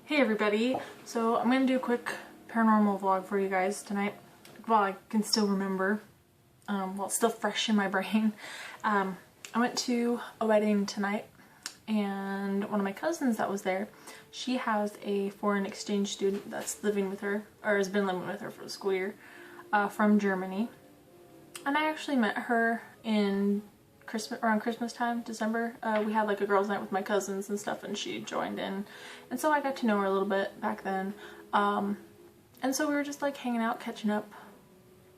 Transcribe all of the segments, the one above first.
Hey everybody, so I'm going to do a quick paranormal vlog for you guys tonight while I can still remember, while it's still fresh in my brain. I went to a wedding tonight and one of my cousins that was there, she has a foreign exchange student that's living with her, or has been living with her for the school year, from Germany. And I actually met her in around Christmas time, December. We had like a girls' night with my cousins and stuff, and she joined in, and so I got to know her a little bit back then. And so we were just like hanging out, catching up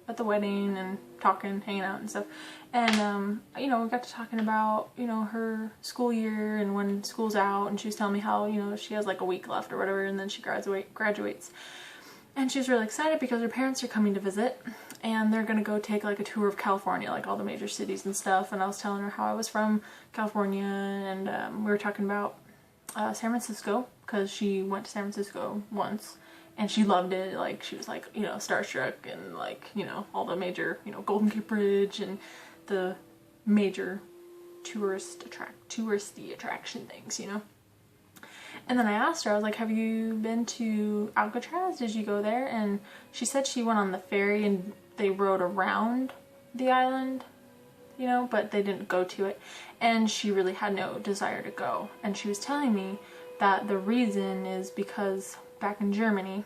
at the wedding and talking, hanging out and stuff. And you know, we got to talking about, you know, her school year and when school's out, and she was telling me how, you know, she has like a week left or whatever, and then she graduates. And she's really excited because her parents are coming to visit and they're gonna go take like a tour of California, like all the major cities and stuff. And I was telling her how I was from California, and we were talking about San Francisco, because she went to San Francisco once and she loved it. Like, she was like, you know, starstruck, and like, you know, all the major, you know, Golden Gate Bridge and the major touristy attraction things, you know. And then I asked her, I was like, have you been to Alcatraz? Did you go there? And she said she went on the ferry and they rode around the island, you know, but they didn't go to it. And she really had no desire to go. And she was telling me that the reason is because back in Germany,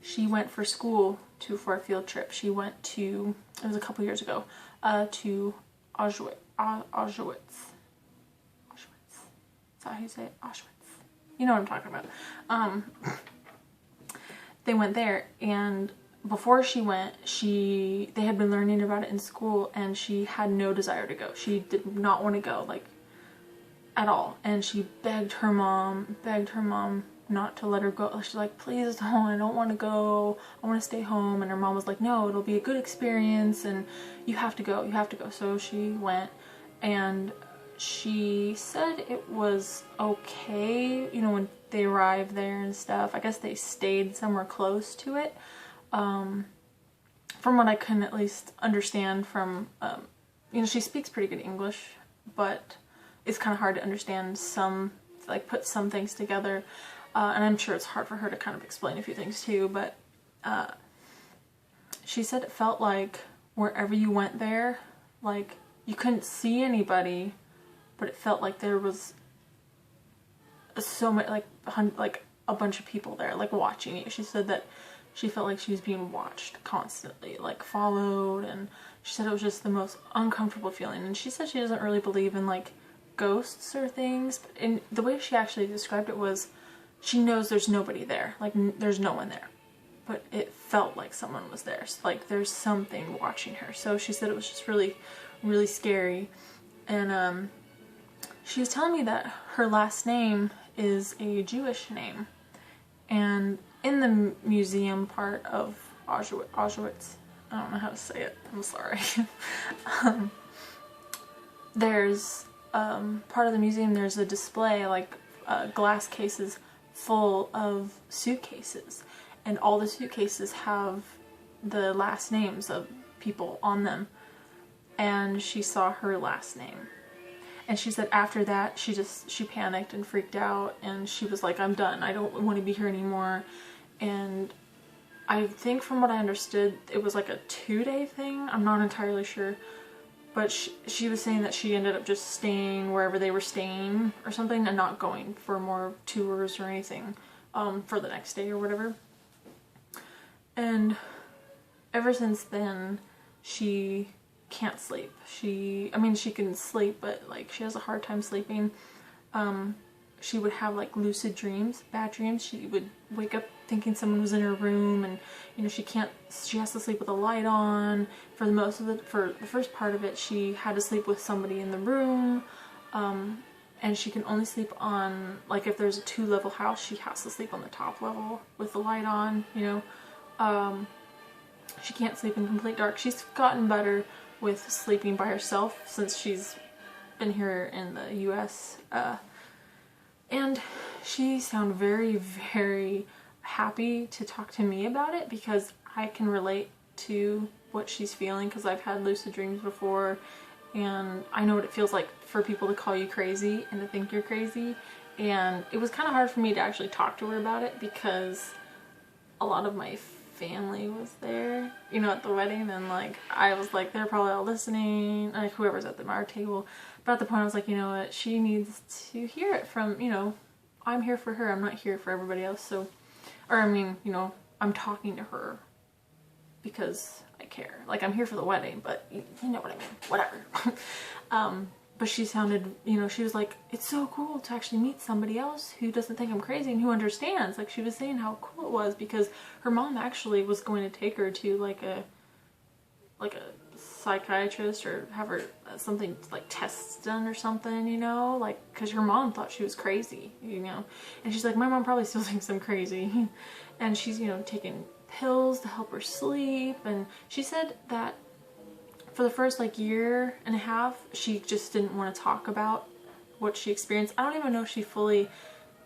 she went for school for a field trip. She went to, it was a couple years ago, to Auschwitz. Auschwitz. Is that how you say it? Auschwitz. You know what I'm talking about. They went there, and before she went, they had been learning about it in school, and she had no desire to go. She did not want to go, like, at all. And she begged her mom not to let her go. She's like, please don't, I don't want to go. I want to stay home. And her mom was like, no, it'll be a good experience, and you have to go, you have to go. So she went, and she said it was okay, you know, when they arrived there and stuff. I guess they stayed somewhere close to it. From what I can at least understand from, you know, she speaks pretty good English, but it's kind of hard to understand put some things together. And I'm sure it's hard for her to kind of explain a few things too, but she said it felt like wherever you went there, like, you couldn't see anybody, but it felt like there was so much, like a bunch of people there, like, watching you. She said that she felt like she was being watched constantly, like, followed, and she said it was just the most uncomfortable feeling. And she said she doesn't really believe in, like, ghosts or things, and the way she actually described it was, she knows there's nobody there, like, there's no one there, but it felt like someone was there, so, like, there's something watching her. So she said it was just really, really scary. And she was telling me that her last name is a Jewish name, and in the museum part of Auschwitz, I don't know how to say it, I'm sorry, there's part of the museum, there's a display, like, glass cases full of suitcases, and all the suitcases have the last names of people on them, and she saw her last name. And she said after that, she panicked and freaked out, and she was like, I'm done, I don't want to be here anymore. And I think from what I understood, it was like a 2-day thing, I'm not entirely sure, but she was saying that she ended up just staying wherever they were staying or something, and not going for more tours or anything for the next day or whatever. And ever since then, she can't sleep. I mean, she can sleep, but like, she has a hard time sleeping. She would have like lucid dreams, bad dreams. She would wake up thinking someone was in her room, and you know, she has to sleep with a light on. For the first part of it, she had to sleep with somebody in the room, and she can only sleep on, like, if there's a 2-level house, she has to sleep on the top level with the light on, you know. She can't sleep in complete dark. She's gotten better with sleeping by herself since she's been here in the US, and she sounded very, very happy to talk to me about it, because I can relate to what she's feeling, because I've had lucid dreams before, and I know what it feels like for people to call you crazy and to think you're crazy, And it was kind of hard for me to actually talk to her about it because a lot of my family was there, you know, at the wedding, and like I was like, they're probably all listening, like whoever's at our table. But at the point I was like, you know what, she needs to hear it from, you know, I'm here for her, I'm not here for everybody else. So, or I mean, you know, I'm talking to her because I care. Like, I'm here for the wedding, but you know what I mean, whatever. But she sounded, you know, she was like, it's so cool to actually meet somebody else who doesn't think I'm crazy and who understands. Like, she was saying how cool it was because her mom actually was going to take her to like a psychiatrist or have her something like tests done or something, you know, like, because her mom thought she was crazy, you know, and she's like, my mom probably still thinks I'm crazy. And she's, you know, taking pills to help her sleep. And she said that for the first like year and a half, she just didn't want to talk about what she experienced. I don't even know if she fully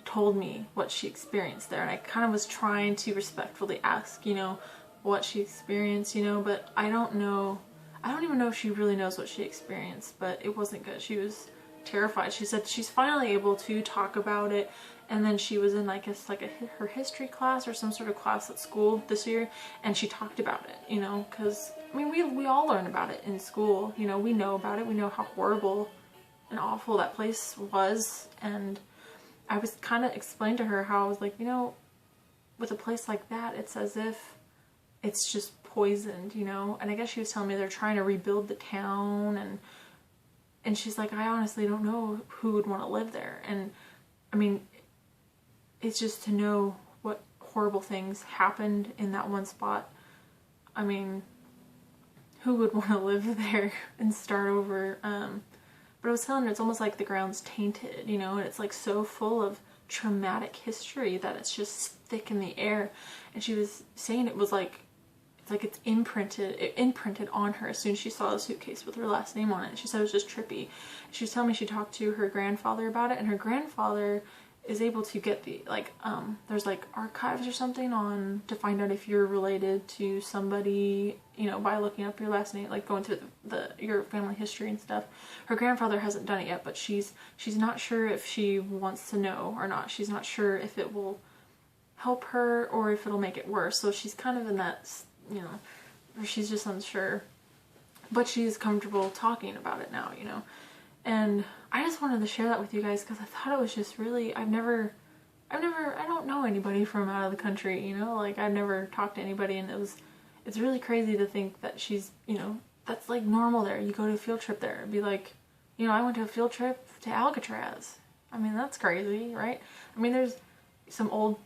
told me what she experienced there. And I kind of was trying to respectfully ask, you know, what she experienced, you know, but I don't know. I don't even know if she really knows what she experienced, but it wasn't good. She was terrified. She said she's finally able to talk about it. And then she was in like her history class or some sort of class at school this year, and she talked about it, you know, because I mean, we all learn about it in school, you know, we know about it, we know how horrible and awful that place was. And I was kind of explaining to her how I was like, you know, with a place like that, it's as if it's just poisoned, you know. And I guess she was telling me they're trying to rebuild the town, and she's like, I honestly don't know who would want to live there. And I mean, it's just to know what horrible things happened in that one spot. I mean, who would want to live there and start over? But I was telling her it's almost like the ground's tainted, you know, and it's like so full of traumatic history that it's just thick in the air. And she was saying it was like, it's imprinted on her as soon as she saw the suitcase with her last name on it. She said it was just trippy. She was telling me she talked to her grandfather about it, and her grandfather is able to get the, like, there's like archives or something on to find out if you're related to somebody, you know, by looking up your last name, like going to your family history and stuff. Her grandfather hasn't done it yet, but she's not sure if she wants to know or not. She's not sure if it will help her or if it'll make it worse. So she's kind of in that, you know, or she's just unsure, but she's comfortable talking about it now, you know. And I just wanted to share that with you guys because I thought it was just really, I don't know anybody from out of the country, you know, like I've never talked to anybody, and it's really crazy to think that she's, you know, that's like normal there. You go to a field trip there, it'd be like, you know, I went to a field trip to Alcatraz. I mean, that's crazy, right? I mean, there's some old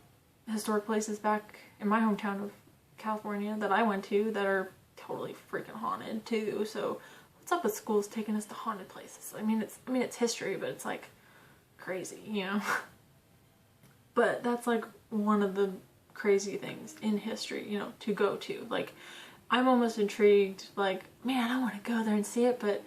historic places back in my hometown of California that I went to that are totally freaking haunted too. So what's up with schools taking us to haunted places? I mean, it's history, but it's like crazy, you know. But that's like one of the crazy things in history, you know, to go to. Like, I'm almost intrigued, like, man, I want to go there and see it, but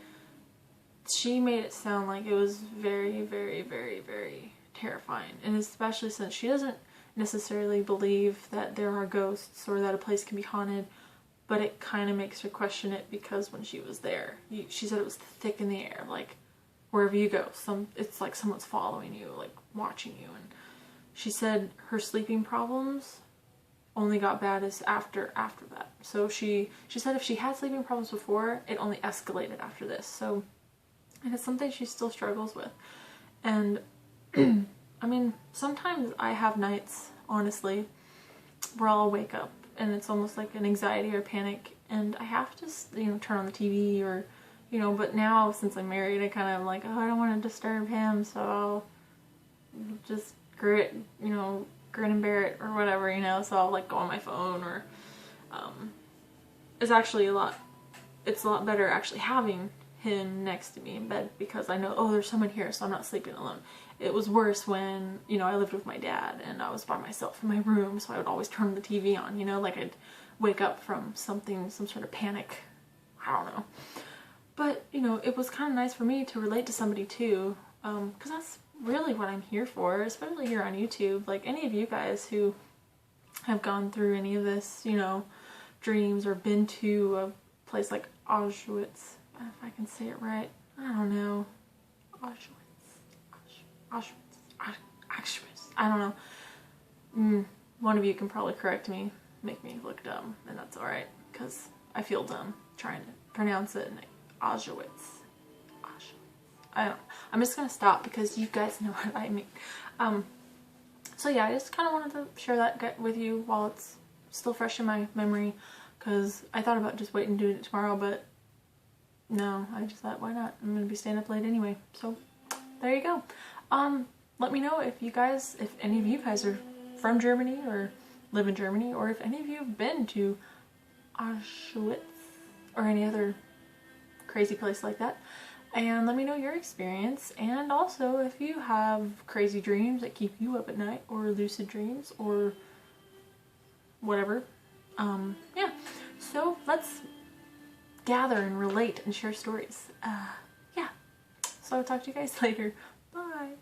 she made it sound like it was very, very, very, very terrifying. And especially since she doesn't necessarily believe that there are ghosts or that a place can be haunted, but it kind of makes her question it because when she was there, she said it was thick in the air, like wherever you go, it's like someone's following you, like watching you. And she said her sleeping problems only got bad as after that. So she said if she had sleeping problems before, it only escalated after this. So, and it's something she still struggles with. And I mean, sometimes I have nights, honestly, where I'll wake up and it's almost like an anxiety or panic, and I have to, you know, turn on the TV or, you know, but now since I'm married, I kind of like, oh, I don't want to disturb him, so I'll just grin and bear it or whatever, you know, so I'll like go on my phone or, it's a lot better actually having him next to me in bed because I know, oh, there's someone here, so I'm not sleeping alone. It was worse when, you know, I lived with my dad and I was by myself in my room, so I would always turn the TV on, you know, like I'd wake up from some sort of panic, I don't know. But, you know, it was kind of nice for me to relate to somebody too, because that's really what I'm here for, especially here on YouTube. Like, any of you guys who have gone through any of this, you know, dreams or been to a place like Auschwitz, if I can say it right, I don't know, Auschwitz, Auschwitz. I don't know. One of you can probably correct me, make me look dumb, and that's alright, because I feel dumb trying to pronounce it in Auschwitz. I'm just gonna stop because you guys know what I mean. So yeah, I just kind of wanted to share that with you while it's still fresh in my memory, because I thought about just waiting and doing it tomorrow, but no, I just thought, why not? I'm gonna be staying up late anyway, so there you go. Let me know if any of you guys are from Germany or live in Germany, or if any of you have been to Auschwitz or any other crazy place like that. And let me know your experience, and also if you have crazy dreams that keep you up at night, or lucid dreams, or whatever. Yeah, so let's gather and relate and share stories. Yeah, so I'll talk to you guys later. Bye!